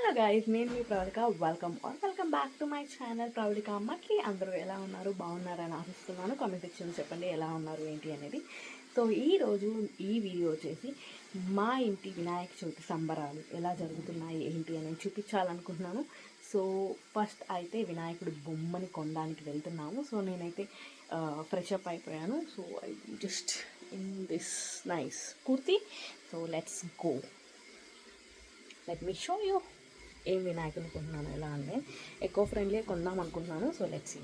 Hello guys, నేను మీ Pravalika. Welcome back to my channel Pravalika అమ్మకి. అందరూ ఎలా ఉన్నారు? బాగున్నారని ఆశిస్తున్నాను. కామెంట్ సెక్షన్ చెప్పండి ఎలా ఉన్నారు ఏంటి అనేది. సో ఈరోజు ఈ వీడియో వచ్చేసి మా ఇంటి వినాయక చవితి సంబరాలు ఎలా జరుగుతున్నాయి ఏంటి అనేది చూపించాలనుకుంటున్నాను. సో ఫస్ట్ అయితే వినాయకుడి బొమ్మని కొనడానికి వెళ్తున్నాము. సో నేనైతే ఫ్రెష్ అప్ అయిపోయాను. So I just in this nice kurti. So let's go. Let me show you ఏం వినాయకుని కొంటున్నాను ఎలా అంటే ఎకో ఫ్రెండ్లీ కొందాం అనుకుంటున్నాను. So let's see.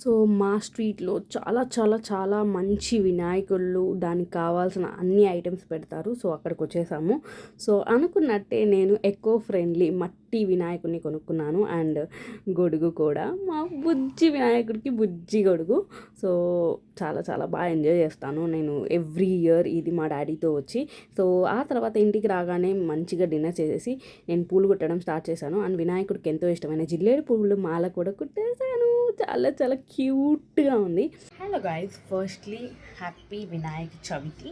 సో మా స్ట్రీట్లో చాలా చాలా చాలా మంచి వినాయకుళ్ళు, దానికి కావాల్సిన అన్ని ఐటమ్స్ పెడతారు. సో అక్కడికి వచ్చేసాము. సో అనుకున్నట్టే నేను ఎకో ఫ్రెండ్లీ మట్టి వినాయకుడిని కొనుక్కున్నాను. అండ్ గొడుగు కూడా మా బుజ్జి వినాయకుడికి బుజ్జి గొడుగు. సో చాలా చాలా బాగా ఎంజాయ్ చేస్తాను నేను ఎవ్రీ ఇయర్ ఇది మా డాడీతో వచ్చి. సో ఆ తర్వాత ఇంటికి రాగానే మంచిగా డిన్నర్ చేసేసి నేను పూలు కుట్టడం స్టార్ట్ చేశాను. అండ్ వినాయకుడికి ఎంతో ఇష్టమైన జిల్లేడు పువ్వులు మాల కూడా కుట్టేశాను. చాలా చాలా క్యూట్గా ఉంది. Hello guys, firstly happy Vinayaka Chavithi.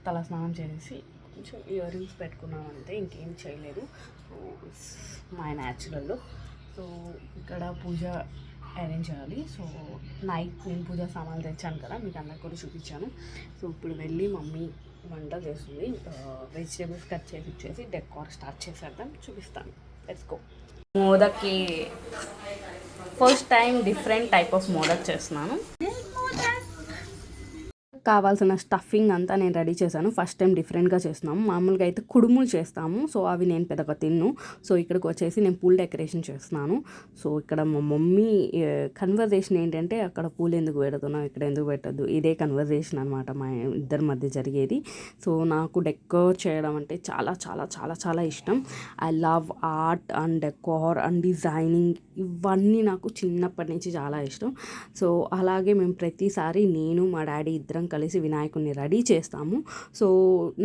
తల స్నానం చేసి కొంచెం ఇయర్ రింగ్స్ పెట్టుకున్నాం అంతే, ఇంకేం చేయలేదు. So my న్యాచురల్లో. సో ఇక్కడ పూజ అరేంజ్ చేయాలి. సో నైట్ నేను పూజ సామాన్లు తెచ్చాను కదా, మీకు అందరికి కూడా చూపించాను. సో ఇప్పుడు వెళ్ళి మమ్మీ వంట చేస్తుంది. వెజిటేబుల్స్ కట్ చేసి ఇచ్చేసి డెకార్ స్టార్ట్ చేసేద్దాం, చూపిస్తాను. Let's go. మోదక్కి first time different type of modak చేస్తున్నాను. కావాల్సిన స్టఫింగ్ అంతా నేను రెడీ చేశాను. ఫస్ట్ టైం డిఫరెంట్గా చేస్తున్నాము. మామూలుగా అయితే కుడుములు చేస్తాము. సో అవి నేను పెద్దగా తిన్ను. సో ఇక్కడికి వచ్చేసి నేను పూల్ డెకరేషన్ చేస్తున్నాను. సో ఇక్కడ మా మమ్మీ కన్వర్జేషన్ ఏంటంటే అక్కడ పూలు ఎందుకు పెడుతున్నాం, ఇక్కడ ఎందుకు పెట్టద్దు, ఇదే కన్వర్జేషన్ అనమాట మా ఇద్దరి మధ్య జరిగేది. సో నాకు డెకోర్ చేయడం అంటే చాలా చాలా చాలా చాలా ఇష్టం. I love art and decor and designing, ఇవన్నీ నాకు చిన్నప్పటి నుంచి చాలా ఇష్టం. సో అలాగే మేము ప్రతిసారి నేను మా డాడీ ఇద్దరం కలిసి వినాయకుడిని రెడీ చేస్తాము. సో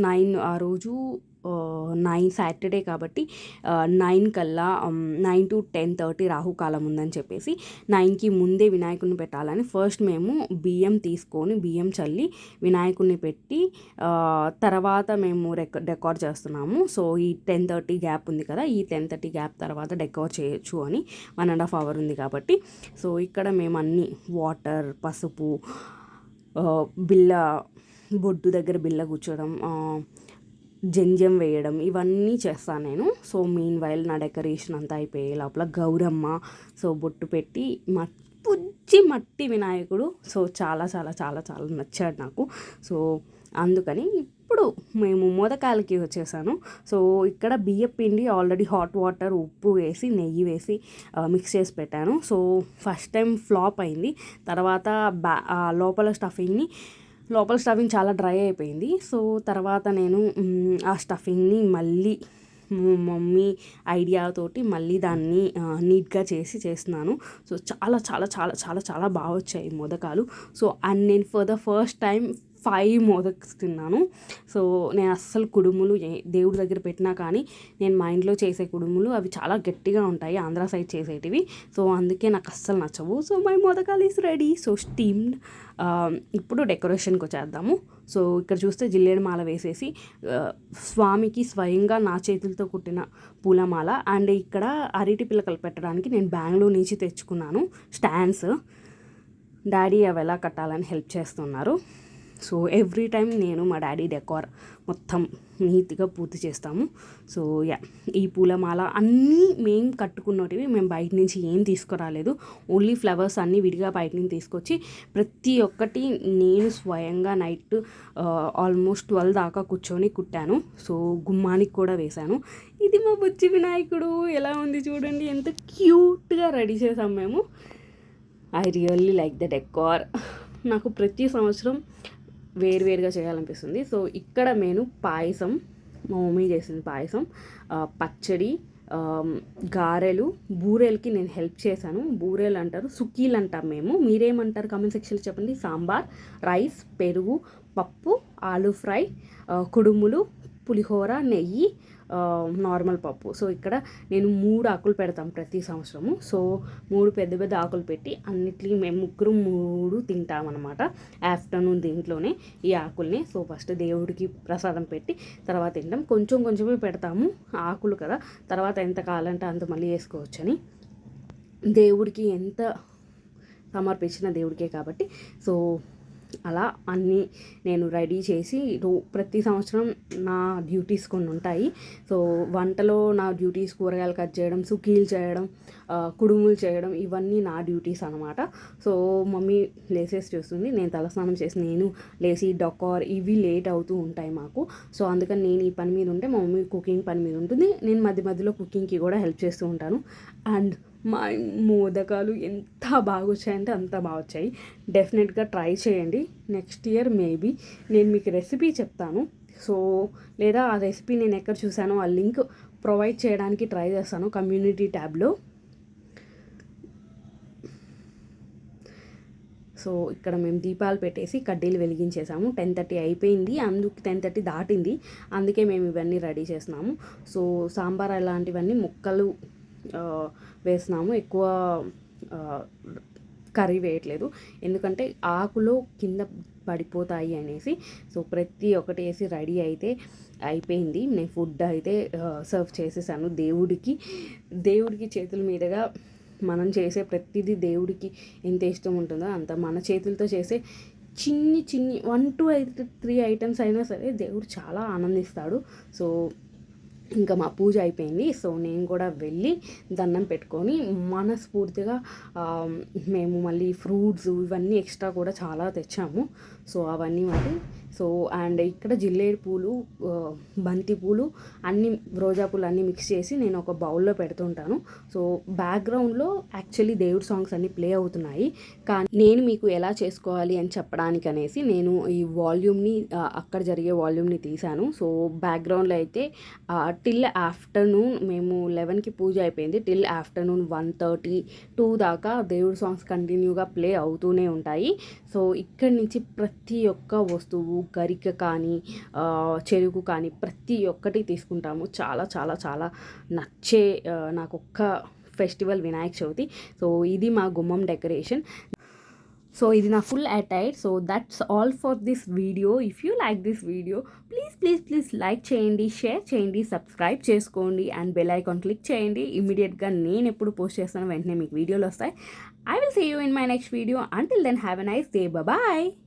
9 ఆ రోజు 9 సాటర్డే కాబట్టి 9 కల్లా 9 to 10:30 రాహుకాలం ఉందని చెప్పేసి 9కి ముందే వినాయకుడిని పెట్టాలని ఫస్ట్ మేము బియ్యం తీసుకొని బియ్యం చల్లి వినాయకుడిని పెట్టి తర్వాత మేము డెకార్ చేస్తున్నాము. సో ఈ 10:30 గ్యాప్ ఉంది కదా, ఈ 10:30 గ్యాప్ తర్వాత డెకార్ చేయొచ్చు అని 1.5 hour ఉంది కాబట్టి. సో ఇక్కడ మేము అన్నీ వాటర్, పసుపు, బిల్ల, బొడ్డు దగ్గర బిల్ల కూర్చోవడం, జంజం వేయడం, ఇవన్నీ చేస్తాను నేను. సో మీన్ వైల్ నా డెకరేషన్ అంతా అయిపోయే లోపల గౌరమ్మ సో బొట్టు పెట్టి బుజ్జి మట్టి వినాయకుడు. సో చాలా చాలా చాలా చాలా నచ్చాడు నాకు. సో అందుకని ఇప్పుడు మేము మోదకాలకి వచ్చేసాను. సో ఇక్కడ బియ్యం పిండి ఆల్రెడీ హాట్ వాటర్, ఉప్పు వేసి నెయ్యి వేసి మిక్స్ చేసి పెట్టాను. సో ఫస్ట్ టైం ఫ్లాప్ అయింది. తర్వాత లోపల స్టఫింగ్ చాలా డ్రై అయిపోయింది. సో తర్వాత నేను ఆ స్టఫింగ్ని మళ్ళీ మమ్మీ ఐడియాతోటి మళ్ళీ దాన్ని నీట్గా చేస్తున్నాను. సో చాలా చాలా చాలా చాలా చాలా బాగా వచ్చాయి మోదకాలు. సో అండ్ నేను for the first time 5 modaks తిన్నాను. సో నేను అస్సలు కుడుములు దేవుడి దగ్గర పెట్టినా కానీ నేను మా ఇంట్లో చేసే కుడుములు అవి చాలా గట్టిగా ఉంటాయి, ఆంధ్ర సైడ్ చేసేటివి. సో అందుకే నాకు అస్సలు నచ్చవు. సో మై మోదకాలు ఈస్ రెడీ. So steamed. ఇప్పుడు డెకరేషన్కి వచ్చేద్దాము. సో ఇక్కడ చూస్తే జిల్లేడు మాల వేసేసి స్వామికి స్వయంగా నా చేతులతో కుట్టిన పూలమాల. అండ్ ఇక్కడ అరటి పిల్లకలు పెట్టడానికి నేను బెంగళూరు నుంచి తెచ్చుకున్నాను స్టాండ్స్. డాడీ అవి ఎలా కట్టాలని హెల్ప్ చేస్తున్నారు. సో ఎవ్రీ టైం నేను మా డాడీ డెకార్ మొత్తం నీట్గా పూర్తి చేస్తాము. సో ఈ పూలమాల అన్నీ మేము కట్టుకున్నటివి, మేము బయట నుంచి ఏం తీసుకురాలేదు. ఓన్లీ ఫ్లవర్స్ అన్నీ విడిగా బయట నుంచి తీసుకొచ్చి ప్రతి ఒక్కటి నేను స్వయంగా నైట్ ఆల్మోస్ట్ 12 దాకా కూర్చొని కుట్టాను. సో గుమ్మానికి కూడా వేశాను. ఇది మా బుజ్జి వినాయకుడు ఎలా ఉంది చూడండి, ఎంత క్యూట్గా రెడీ చేసాం మేము. I really like the decor. నాకు ప్రతి సంవత్సరం వేరువేరుగా చేయాలనిపిస్తుంది. సో ఇక్కడ నేను పాయసం, మా మమ్మీ చేసిన పాయసం, పచ్చడి, గారెలు, బూరెలకి నేను హెల్ప్ చేశాను. బూరెలు అంటారు, సుకీలు అంటాం మేము, మీరేమంటారు కామెంట్ సెక్షన్లో చెప్పండి. సాంబార్, రైస్, పెరుగు, పప్పు, ఆలు ఫ్రై, కుడుములు, పులిహోర, నెయ్యి, నార్మల్ పప్పు. సో ఇక్కడ నేను 3 ఆకులు పెడతాం ప్రతి సంవత్సరము. సో 3 పెద్ద పెద్ద ఆకులు పెట్టి అన్నిటినీ మేము ముగ్గురు 3 తింటామన్నమాట ఆఫ్టర్నూన్ దీంట్లోనే ఈ ఆకుల్ని. సో ఫస్ట్ దేవుడికి ప్రసాదం పెట్టి తర్వాత తింటాం. కొంచెం కొంచెమే పెడతాము ఆకులు కదా, తర్వాత ఎంత కావాలంటే అంత మళ్ళీ వేసుకోవచ్చని. దేవుడికి ఎంత సమర్పించిన దేవుడికే కాబట్టి సో అలా అన్నీ నేను రెడీ చేసి ప్రతి సంవత్సరం నా డ్యూటీస్ కొన్ని ఉంటాయి. సో వంటలో నా డ్యూటీస్ కూరగాయలు కట్ చేయడం, సుకీలు చేయడం, కుడుములు చేయడం, ఇవన్నీ నా డ్యూటీస్ అనమాట. సో మమ్మీ లేసేసి చూస్తుంది, నేను తలస్నానం చేసి నేను లేచి డొకార్ ఇవి లేట్ అవుతూ ఉంటాయి మాకు. సో అందుకని నేను ఈ పని మీద ఉంటే మా మమ్మీ కుకింగ్ పని మీద ఉంటుంది. నేను మధ్య మధ్యలో కుకింగ్కి కూడా హెల్ప్ చేస్తూ ఉంటాను. అండ్ మా మోదకాలు ఎంత బాగా వచ్చాయంటే అంత బాగా వచ్చాయి. డెఫినెట్గా ట్రై చేయండి. నెక్స్ట్ ఇయర్ మేబీ నేను మీకు రెసిపీ చెప్తాను. సో లేదా ఆ రెసిపీ నేను ఎక్కడ చూసానో ఆ లింక్ ప్రొవైడ్ చేయడానికి ట్రై చేస్తాను కమ్యూనిటీ ట్యాబ్లో. సో ఇక్కడ మేము దీపాలు పెట్టేసి కడ్డీలు వెలిగించేసాము. 10:30 అయిపోయింది, అందుకు 10:30 దాటింది, అందుకే మేము ఇవన్నీ రెడీ చేస్తున్నాము. సో సాంబార్ అలాంటివన్నీ ముక్కలు వేసినాము, ఎక్కువ కర్రీ వేయట్లేదు ఎందుకంటే ఆకులో కింద పడిపోతాయి అనేసి. సో ప్రతి ఒక్కటి వేసి రెడీ అయితే అయిపోయింది. నేను ఫుడ్ అయితే సర్వ్ చేసేసాను దేవుడికి చేతుల మీదుగా మనం చేసే ప్రతిదీ దేవుడికి ఎంత ఇష్టం ఉంటుందో అంత మన చేతులతో చేసే చిన్ని 1 to 3 ఐటమ్స్ అయినా సరే దేవుడు చాలా ఆనందిస్తాడు. సో ఇంకా మా పూజ అయిపోయింది. సో నేను కూడా వెళ్ళి దండం పెట్టుకొని మనస్ఫూర్తిగా మేము మళ్ళీ ఫ్రూట్స్ ఇవన్నీ ఎక్స్ట్రా కూడా చాలా తెచ్చాము. సో అవన్నీ మరి సో అండ్ ఇక్కడ జిల్లేడు పూలు, బంతి పూలు అన్నీ, రోజా పూలు అన్నీ మిక్స్ చేసి నేను ఒక బౌల్లో పెడుతుంటాను. సో బ్యాక్గ్రౌండ్లో యాక్చువల్లీ దేవుడి సాంగ్స్ అన్నీ ప్లే అవుతున్నాయి, కానీ నేను మీకు ఎలా చేసుకోవాలి అని చెప్పడానికి అనేసి నేను ఈ వాల్యూమ్ని అక్కడ జరిగే వాల్యూమ్ని తీశాను. సో బ్యాక్గ్రౌండ్లో అయితే టిల్ ఆఫ్టర్నూన్ మేము 11కి పూజ అయిపోయింది, టిల్ ఆఫ్టర్నూన్ 1:30-2 దాకా దేవుడి సాంగ్స్ కంటిన్యూగా ప్లే అవుతూనే ఉంటాయి. సో ఇక్కడి నుంచి ప్రతి ఒక్క వస్తువు, గరిక కానీ చెరుకు కానీ ప్రతి ఒక్కటి తీసుకుంటాము. చాలా చాలా చాలా నచ్చే నాకొక్క ఫెస్టివల్ వినాయక చవితి. సో ఇది మా గుమ్మం డెకరేషన్. సో ఇది నా full attire. So that's all for this video. If you like this video please like చేయండి, షేర్ చేయండి, సబ్స్క్రైబ్ చేసుకోండి అండ్ బెల్ ఐకాన్ క్లిక్ చేయండి. ఇమీడియట్గా నేను ఎప్పుడు పోస్ట్ చేస్తానో వెంటనే మీకు వీడియోలు వస్తాయి. I will see you in my next video. Until then, have a nice day. Bye-bye.